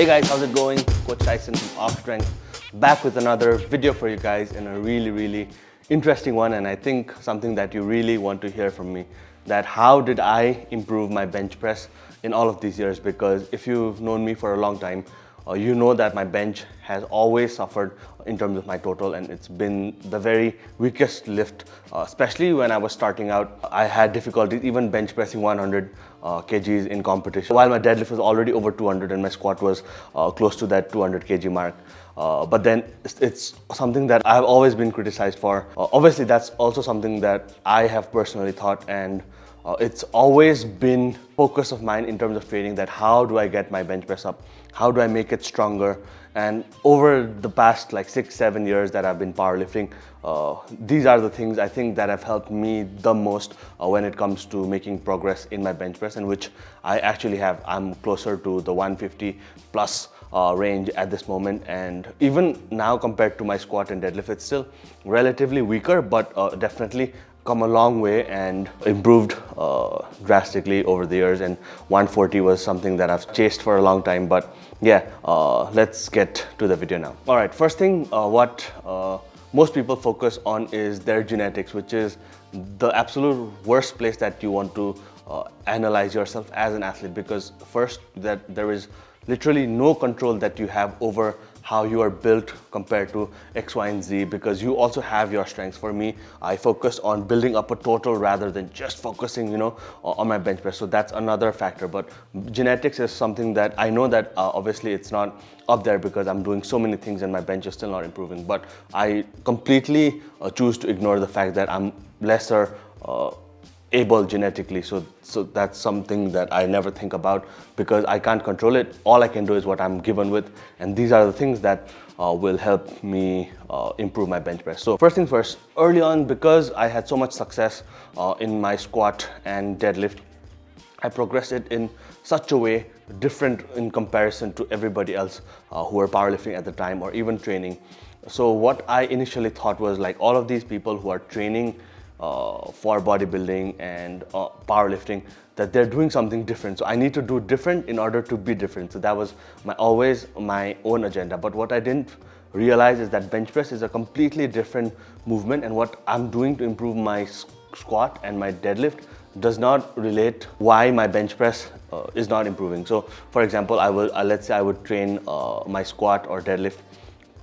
Hey guys, how's it going? Coach Tyson from Off Strength, back with another video for you guys, and a really interesting one, and I think something that you really want to hear from me, that how did I improve my bench press in all of these years? Because if you've known me for a long time, you know that my bench has always suffered in terms of my total, and it's been the very weakest lift, especially when I was starting out. I had difficulties even bench pressing 100 kgs in competition, while my deadlift was already over 200 and my squat was close to that 200 kg mark. But then it's something that I've always been criticized for. Obviously, that's also something that I have personally thought, and it's always been focus of mine in terms of training, that how do I get my bench press up? How do I make it stronger? And over the past like 6-7 years that I've been powerlifting, these are the things I think that have helped me the most when it comes to making progress in my bench press, and which I actually have. I'm closer to the 150 plus range at this moment, and even now compared to my squat and deadlift, it's still relatively weaker, but definitely come a long way and improved drastically over the years. And 140 was something that I've chased for a long time. But yeah, let's get to the video now. All right, first thing, what most people focus on is their genetics, which is the absolute worst place that you want to analyze yourself as an athlete, because first, that there is literally no control that you have over how you are built compared to X, Y, and Z, because you also have your strengths. For me, I focus on building up a total rather than just focusing, on my bench press. So that's another factor. But genetics is something that I know that obviously it's not up there because I'm doing so many things and my bench is still not improving. But I completely choose to ignore the fact that I'm lesser able genetically, so that's something that I never think about because I can't control it. All I can do is what I'm given with, and these are the things that will help me improve my bench press. So first things first, early on, because I had so much success in my squat and deadlift, I progressed it in such a way different in comparison to everybody else who were powerlifting at the time or even training. So what I initially thought was, like, all of these people who are training for bodybuilding and powerlifting, that they're doing something different. So I need to do different in order to be different. So that was always my own agenda. But what I didn't realize is that bench press is a completely different movement, and what I'm doing to improve my squat and my deadlift does not relate why my bench press is not improving. So for example, let's say I would train my squat or deadlift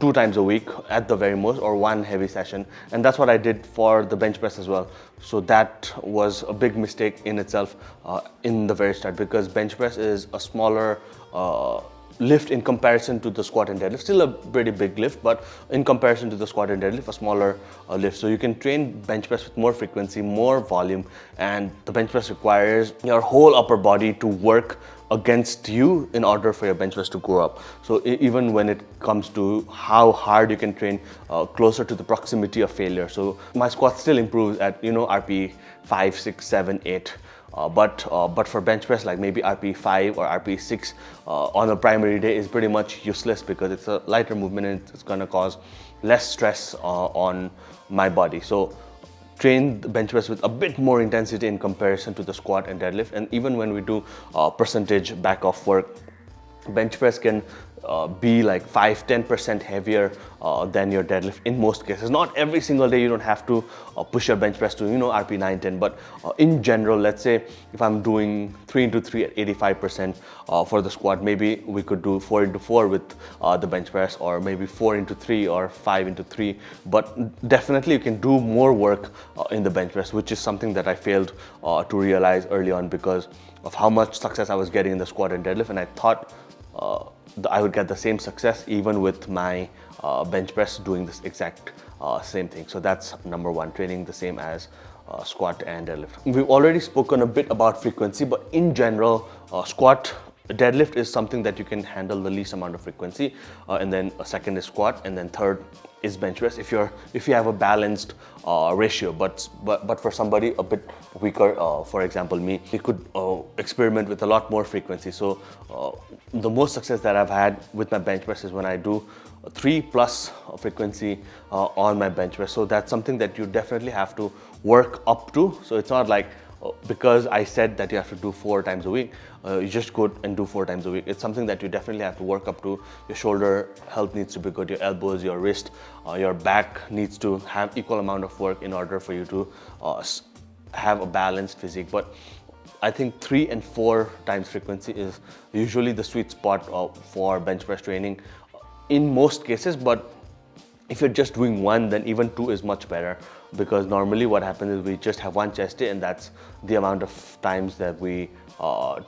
2 times a week at the very most, or 1 heavy session, and that's what I did for the bench press as well. So that was a big mistake in itself in the very start, because bench press is a smaller lift in comparison to the squat and deadlift. Still a pretty big lift, but in comparison to the squat and deadlift, a smaller lift. So you can train bench press with more frequency, more volume, and the bench press requires your whole upper body to work against you in order for your bench press to go up. So even when it comes to how hard you can train, closer to the proximity of failure. So my squat still improves at RP 5, 6, 7, 8. But for bench press, like maybe RP 5 or RP 6 on a primary day is pretty much useless, because it's a lighter movement and it's going to cause less stress on my body. So train the bench press with a bit more intensity in comparison to the squat and deadlift. And even when we do percentage back off work, bench press can be like 5-10% heavier than your deadlift in most cases. Not every single day, you don't have to push your bench press to RP 9-10, but in general, let's say if I'm doing 3x3 at 85% for the squat, maybe we could do 4x4 with the bench press, or maybe 4x3 or 5x3. But definitely you can do more work in the bench press, which is something that I failed to realize early on because of how much success I was getting in the squat and deadlift, and I thought I would get the same success even with my bench press doing this exact same thing. So that's number one, training the same as squat and deadlift. We've already spoken a bit about frequency, but in general, squat, deadlift is something that you can handle the least amount of frequency, and then a second is squat, and then third is bench press if you have a balanced ratio. But for somebody a bit weaker, for example me, we could experiment with a lot more frequency. So the most success that I've had with my bench press is when I do 3+ frequency on my bench press. So that's something that you definitely have to work up to. So it's not like because I said that you have to do 4 times a week, you just go and do 4 times a week. It's something that you definitely have to work up to. Your shoulder health needs to be good, your elbows, your wrist, your back needs to have equal amount of work in order for you to have a balanced physique. But I think 3 and 4 times frequency is usually the sweet spot for bench press training in most cases. But if you're just doing 1, then even 2 is much better, because normally what happens is we just have 1 chest day and that's the amount of times that we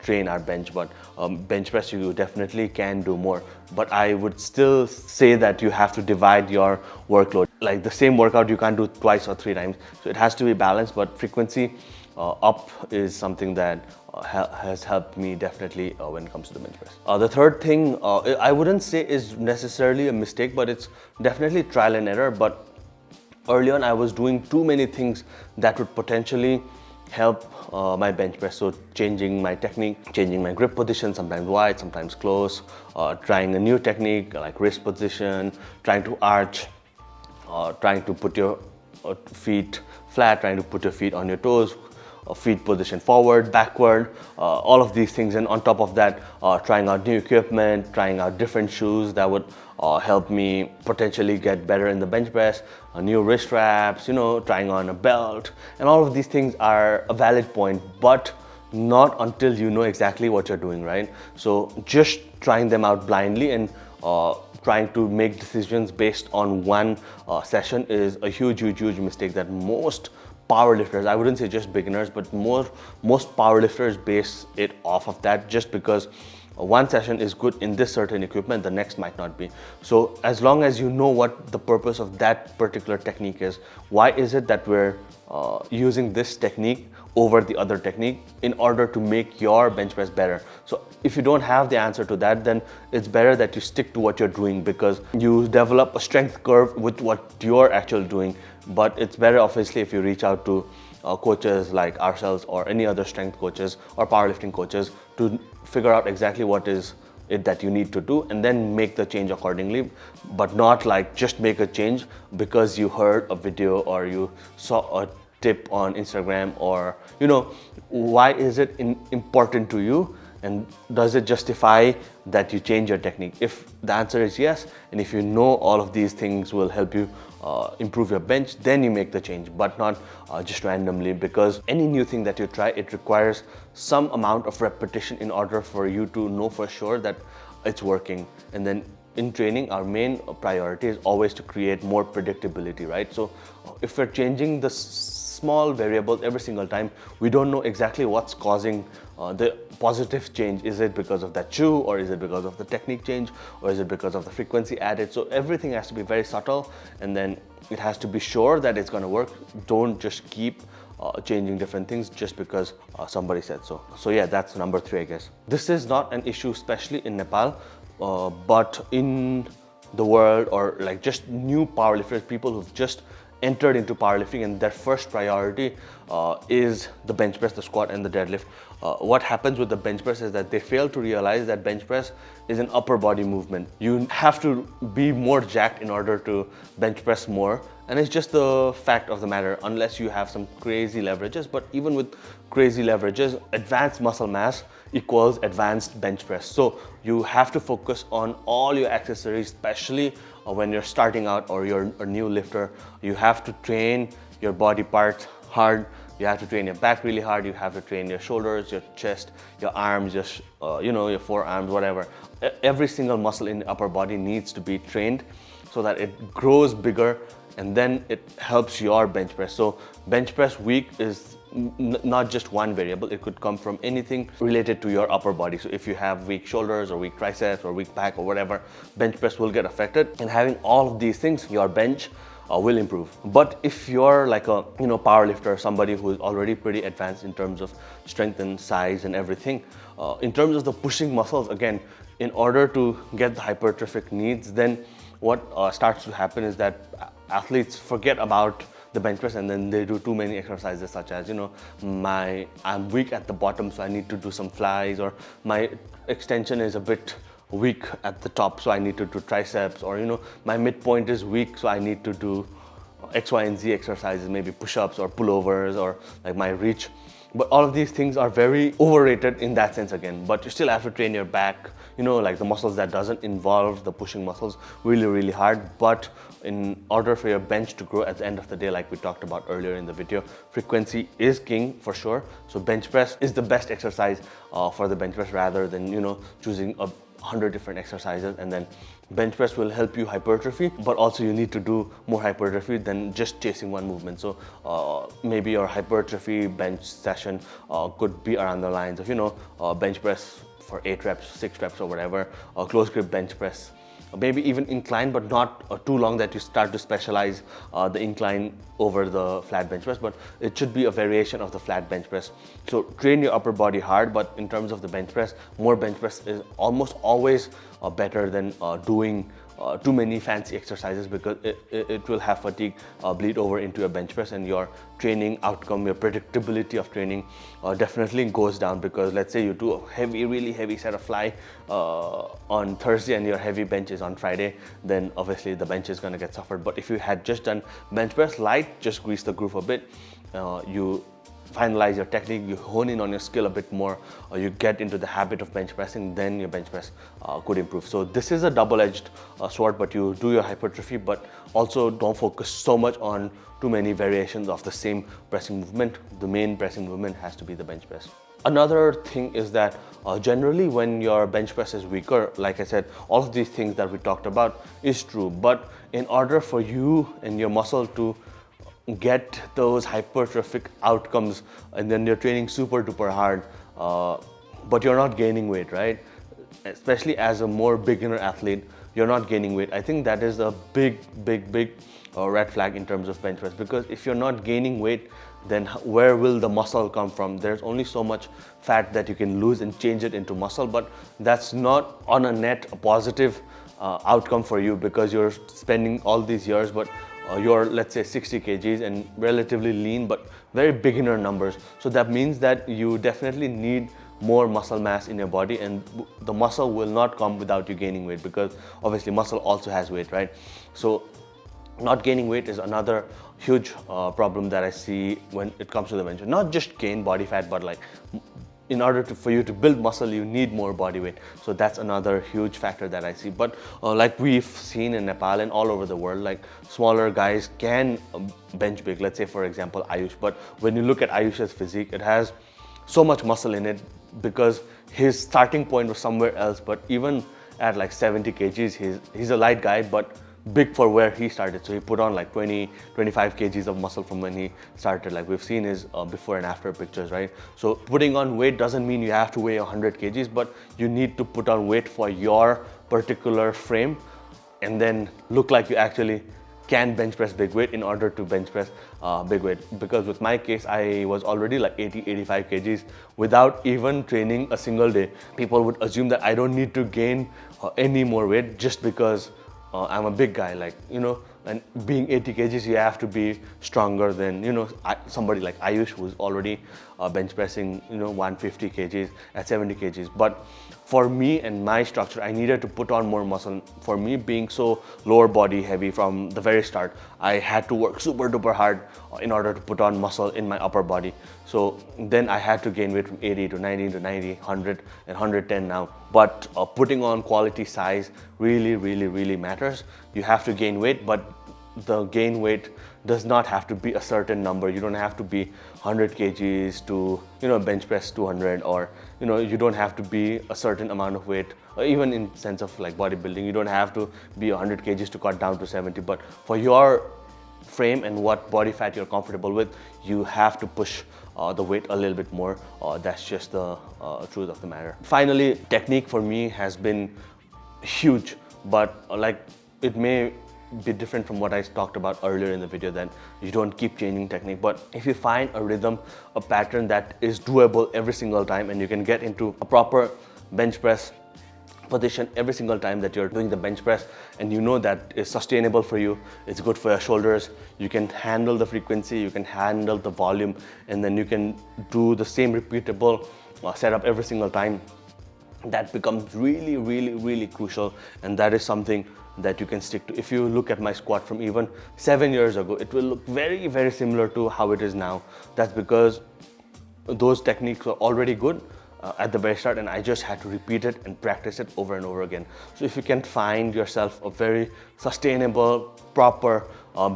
train our bench. But bench press, you definitely can do more, but I would still say that you have to divide your workload. Like the same workout you can't do twice or 3 times, so it has to be balanced. But frequency up is something that has helped me definitely when it comes to the bench press. The third thing I wouldn't say is necessarily a mistake, but it's definitely trial and error. But early on I was doing too many things that would potentially help my bench press. So changing my technique, changing my grip position, sometimes wide, sometimes close, trying a new technique like wrist position, trying to arch, trying to put your feet flat, trying to put your feet on your toes, feet position forward, backward, all of these things. And on top of that, trying out new equipment, trying out different shoes that would help me potentially get better in the bench press, new wrist wraps, trying on a belt. And all of these things are a valid point, but not until you know exactly what you're doing, right? So just trying them out blindly and trying to make decisions based on one session is a huge mistake that most powerlifters, I wouldn't say just beginners, but most powerlifters base it off of that. Just because one session is good in this certain equipment, the next might not be. So as long as you know what the purpose of that particular technique is, why is it that we're using this technique over the other technique in order to make your bench press better. So if you don't have the answer to that, then it's better that you stick to what you're doing, because you develop a strength curve with what you're actually doing. But it's better obviously if you reach out to coaches like ourselves or any other strength coaches or powerlifting coaches to figure out exactly what is it that you need to do, and then make the change accordingly. But not like just make a change because you heard a video or you saw a tip on Instagram, or why is it important to you, and does it justify that you change your technique? If the answer is yes, and if you know all of these things will help you improve your bench, then you make the change, but not just randomly. Because any new thing that you try, it requires some amount of repetition in order for you to know for sure that it's working. And then in training, our main priority is always to create more predictability, right? So if we're changing the small variables every single time, we don't know exactly what's causing the positive change. Is it because of that shoe, or is it because of the technique change, or is it because of the frequency added? So everything has to be very subtle, and then it has to be sure that it's going to work. Don't just keep changing different things just because somebody said so. So yeah, that's number 3, I guess. This is not an issue especially in Nepal, but in the world, or like just new powerlifters, people who've just entered into powerlifting and their first priority is the bench press, the squat and the deadlift. What happens with the bench press is that they fail to realize that bench press is an upper body movement. You have to be more jacked in order to bench press more, and it's just the fact of the matter, unless you have some crazy leverages. But even with crazy leverages, advanced muscle mass equals advanced bench press. So you have to focus on all your accessories, especially when you're starting out or you're a new lifter. You have to train your body parts hard. You have to train your back really hard. You have to train your shoulders, your chest, your arms, your forearms, whatever. Every single muscle in the upper body needs to be trained so that it grows bigger, and then it helps your bench press. So bench press week is not just one variable. It could come from anything related to your upper body. So if you have weak shoulders or weak triceps or weak back or whatever, bench press will get affected. And having all of these things, your bench will improve. But if you're like a power lifter, somebody who is already pretty advanced in terms of strength and size and everything, in terms of the pushing muscles, again, in order to get the hypertrophic needs, then what starts to happen is that athletes forget about the bench press, and then they do too many exercises such as, I'm weak at the bottom, so I need to do some flies, or my extension is a bit weak at the top, so I need to do triceps, or my midpoint is weak, so I need to do X, Y, and Z exercises, maybe push-ups or pullovers, or like my reach But all of these things are very overrated in that sense again. But you still have to train your back, like the muscles that doesn't involve the pushing muscles really, really hard. But in order for your bench to grow at the end of the day, like we talked about earlier in the video, frequency is king for sure. So bench press is the best exercise for the bench press, rather than, choosing 100 different exercises. And then bench press will help you hypertrophy, but also you need to do more hypertrophy than just chasing one movement. So maybe your hypertrophy bench session could be around the lines of bench press for 8 reps, 6 reps or whatever, close grip bench press, maybe even incline, but not too long that you start to specialize the incline over the flat bench press, but it should be a variation of the flat bench press. So train your upper body hard, but in terms of the bench press, more bench press is almost always better than doing too many fancy exercises, because it will have fatigue bleed over into your bench press, and your training outcome, your predictability of training definitely goes down. Because let's say you do a really heavy set of fly on Thursday and your heavy bench is on Friday, then obviously the bench is going to get suffered. But if you had just done bench press light, just grease the groove a bit, you finalize your technique, you hone in on your skill a bit more, or you get into the habit of bench pressing, then your bench press could improve. So this is a double-edged sword, but you do your hypertrophy, but also don't focus so much on too many variations of the same pressing movement. The main pressing movement has to be the bench press. Another thing is that generally when your bench press is weaker, like I said, all of these things that we talked about is true, but in order for you and your muscle to get those hypertrophic outcomes, and then you're training super duper hard, but you're not gaining weight, right? Especially as a more beginner athlete, you're not gaining weight. I think that is a big red flag in terms of bench press, because if you're not gaining weight, then where will the muscle come from? There's only so much fat that you can lose and change it into muscle, but that's not on a net a positive outcome for you, because you're spending all these years, but you're, let's say, 60 kgs and relatively lean, but very beginner numbers. So that means that you definitely need more muscle mass in your body, and the muscle will not come without you gaining weight, because obviously muscle also has weight, right? So not gaining weight is another huge problem that I see when it comes to the bench. Not just gain body fat, but like in order for you to build muscle, you need more body weight. So that's another huge factor that I see. But like we've seen in Nepal and all over the world, like smaller guys can bench big. Let's say, for example, Ayush. But when you look at Ayush's physique, it has so much muscle in it because his starting point was somewhere else. But even at like 70 kgs, he's a light guy, but big for where he started. So he put on like 20-25 kgs of muscle from when he started. Like we've seen his before and after pictures, right? So putting on weight doesn't mean you have to weigh 100 kgs, but you need to put on weight for your particular frame and then look like you actually can bench press big weight in order to bench press big weight. Because with my case, I was already like 80-85 kgs without even training a single day. People would assume that I don't need to gain any more weight just because I'm a big guy, like, and being 80 kgs, you have to be stronger than, somebody like Ayush, who's already bench pressing, 150 kgs at 70 kgs. But for me and my structure, I needed to put on more muscle. For me, being so lower body heavy from the very start, I had to work super duper hard in order to put on muscle in my upper body. So then I had to gain weight from 80 to 90 to 90, 100 and 110 now. But putting on quality size really matters. You have to gain weight, but the gain weight does not have to be a certain number. You don't have to be 100 kgs to, bench press 200, or, you don't have to be a certain amount of weight, or even in sense of like bodybuilding, you don't have to be 100 kgs to cut down to 70. But for your frame and what body fat you're comfortable with, you have to push the weight a little bit more. That's just the truth of the matter. Finally, technique for me has been huge, but like it may be different from what I talked about earlier in the video, that you don't keep changing technique. But if you find a rhythm, a pattern that is doable every single time, and you can get into a proper bench press position every single time that you're doing the bench press, and that is sustainable for you, it's good for your shoulders, you can handle the frequency, you can handle the volume, and then you can do the same repeatable setup every single time, that becomes really crucial. And that is something that you can stick to. If you look at my squat from even 7 years ago, it will look very similar to how it is now. That's because those techniques were already good at the very start, and I just had to repeat it and practice it over and over again. So if you can find yourself a very sustainable, proper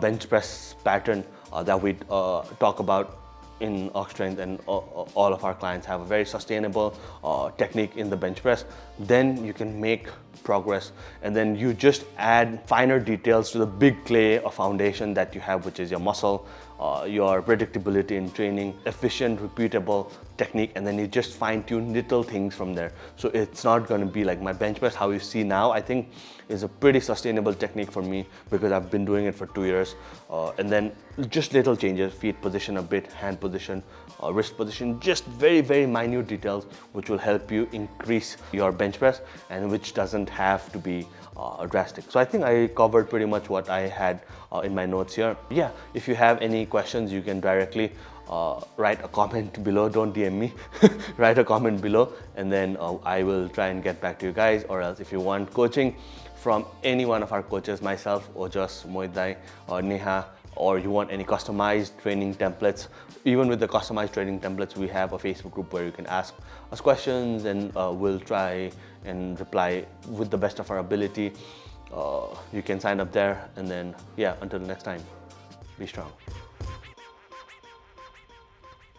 bench press pattern that we talk about in Ox Strength, and all of our clients have a very sustainable technique in the bench press, then you can make progress, and then you just add finer details to the big clay or foundation that you have, which is your muscle, your predictability in training, efficient, repeatable technique, and then you just fine-tune little things from there. So it's not going to be like my bench press, how you see now, I think is a pretty sustainable technique for me because I've been doing it for 2 years. And then just little changes, feet position a bit, hand position, wrist position, just very, very minute details which will help you increase your bench press and which doesn't have to be drastic. So I think I covered pretty much what I had in my notes here. Yeah, if you have any questions, you can directly write a comment below. Don't DM me. Write a comment below, and then I will try and get back to you guys. Or else if you want coaching from any one of our coaches, myself, Ojas, Moidai, or Neha, or you want any customized training templates, even with the customized training templates, we have a Facebook group where you can ask us questions, and we'll try and reply with the best of our ability. You can sign up there, and then yeah, until next time, be strong.